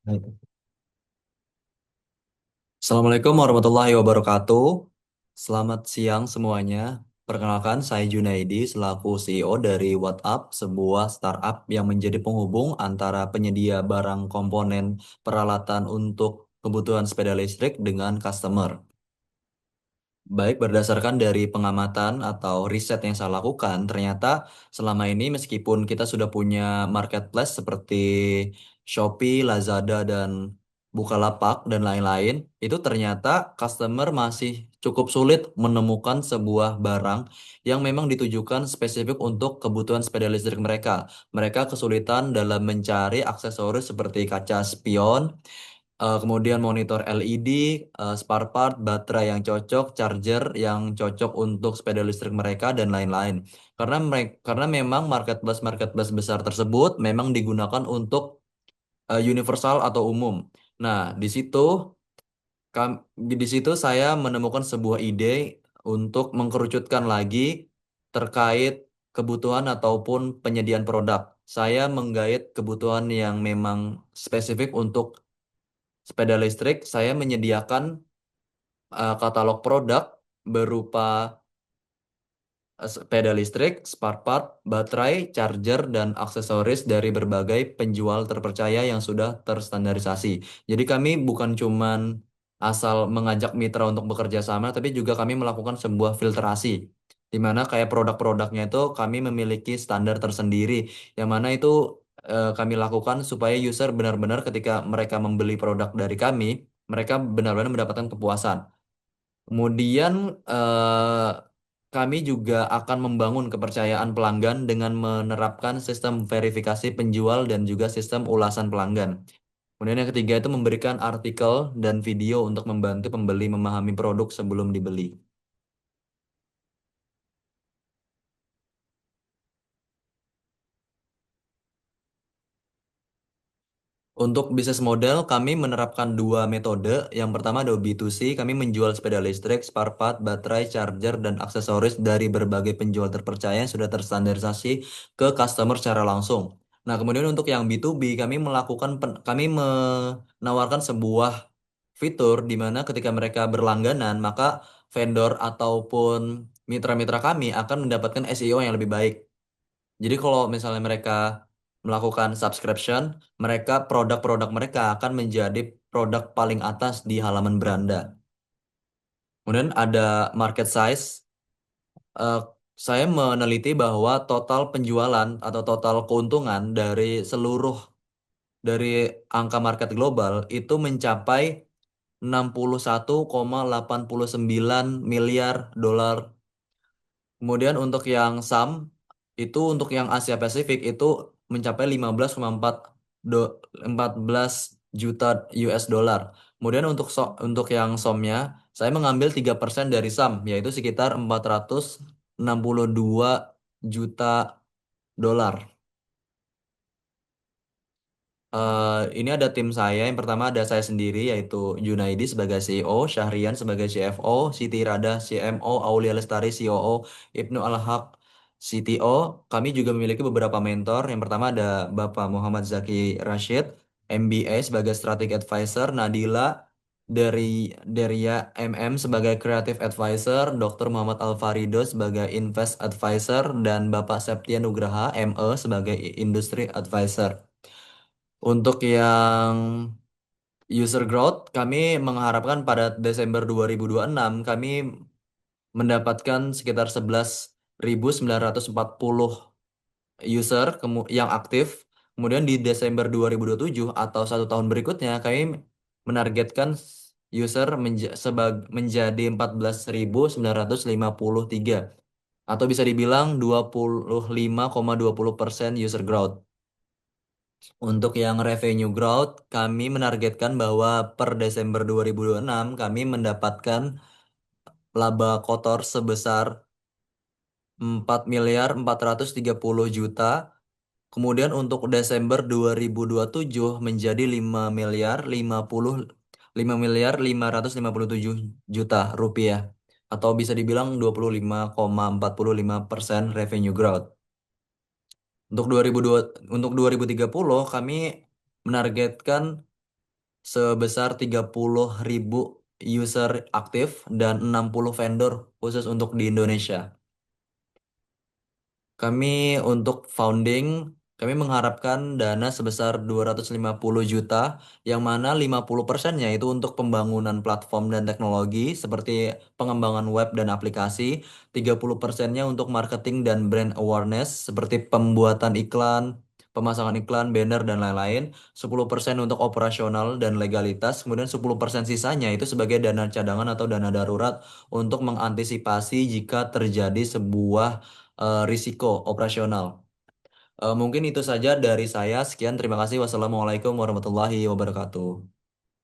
Baik. Assalamualaikum warahmatullahi wabarakatuh. Selamat siang semuanya. Perkenalkan, saya Junaidi selaku CEO dari WhatsApp, sebuah startup yang menjadi penghubung antara penyedia barang komponen peralatan untuk kebutuhan sepeda listrik dengan customer. Baik, berdasarkan dari pengamatan atau riset yang saya lakukan, ternyata selama ini meskipun kita sudah punya marketplace seperti Shopee, Lazada, dan Bukalapak, dan lain-lain, itu ternyata customer masih cukup sulit menemukan sebuah barang yang memang ditujukan spesifik untuk kebutuhan sepeda listrik mereka. Mereka kesulitan dalam mencari aksesoris seperti kaca spion, kemudian monitor LED, spare part, baterai yang cocok, charger yang cocok untuk sepeda listrik mereka dan lain-lain. Karena memang marketplace-marketplace besar tersebut memang digunakan untuk universal atau umum. Nah, kam- di situ saya menemukan sebuah ide untuk mengkerucutkan lagi terkait kebutuhan ataupun penyediaan produk. Saya menggait kebutuhan yang memang spesifik untuk sepeda listrik. Saya menyediakan katalog produk berupa sepeda listrik, spare part, baterai, charger, dan aksesoris dari berbagai penjual terpercaya yang sudah terstandarisasi. Jadi kami bukan cuman asal mengajak mitra untuk bekerja sama, tapi juga kami melakukan sebuah filtrasi, di mana kayak produk-produknya itu kami memiliki standar tersendiri, yang mana itu kami lakukan supaya user benar-benar ketika mereka membeli produk dari kami, mereka benar-benar mendapatkan kepuasan. Kemudian kami juga akan membangun kepercayaan pelanggan dengan menerapkan sistem verifikasi penjual dan juga sistem ulasan pelanggan. Kemudian yang ketiga itu memberikan artikel dan video untuk membantu pembeli memahami produk sebelum dibeli. Untuk bisnis model, kami menerapkan dua metode. Yang pertama ada B2C, kami menjual sepeda listrik, spare part, baterai, charger, dan aksesoris dari berbagai penjual terpercaya yang sudah terstandarisasi ke customer secara langsung. Nah, kemudian untuk yang B2B, kami menawarkan sebuah fitur di mana ketika mereka berlangganan, maka vendor ataupun mitra-mitra kami akan mendapatkan SEO yang lebih baik. Jadi kalau misalnya mereka melakukan subscription, produk-produk mereka akan menjadi produk paling atas di halaman beranda. Kemudian ada market size. Eh, saya meneliti bahwa total penjualan atau total keuntungan dari angka market global itu mencapai 61,89 miliar dolar. Kemudian untuk yang SAM itu untuk yang Asia Pasifik itu mencapai 14 juta US dollar. Kemudian untuk yang SOM-nya saya mengambil 3% dari SAM yaitu sekitar 462 juta dolar. Ini ada tim saya. Yang pertama ada saya sendiri yaitu Junaidi sebagai CEO, Syahrian sebagai CFO, Siti Rada CMO, Aulia Lestari COO, Ibnu Al-Haq CTO. Kami juga memiliki beberapa mentor. Yang pertama ada Bapak Muhammad Zaki Rashid, MBA sebagai Strategic Advisor, Nadila dari Deria MM sebagai Creative Advisor, Dr. Muhammad Al-Farido sebagai Invest Advisor, dan Bapak Septian Nugraha ME sebagai Industry Advisor. Untuk yang user growth, kami mengharapkan pada Desember 2026 kami mendapatkan sekitar 11.940 user yang aktif. Kemudian di Desember 2027 atau 1 tahun berikutnya, kami menargetkan user menjadi 14.953 atau bisa dibilang 25,20% user growth. Untuk yang revenue growth, kami menargetkan bahwa per Desember 2026 kami mendapatkan laba kotor sebesar 4.430 juta. Kemudian untuk Desember 2027 menjadi 5.557 juta rupiah atau bisa dibilang 25,45% revenue growth. Untuk 2002, untuk 2030 kami menargetkan sebesar 30.000 user aktif dan 60 vendor khusus untuk di Indonesia. Kami untuk founding, kami mengharapkan dana sebesar 250 juta, yang mana 50%-nya itu untuk pembangunan platform dan teknologi seperti pengembangan web dan aplikasi, 30%-nya untuk marketing dan brand awareness seperti pembuatan iklan, pemasangan iklan, banner, dan lain-lain, 10% untuk operasional dan legalitas, kemudian 10% sisanya itu sebagai dana cadangan atau dana darurat untuk mengantisipasi jika terjadi sebuah risiko operasional. Mungkin itu saja dari saya. Sekian, terima kasih. Wassalamualaikum warahmatullahi wabarakatuh.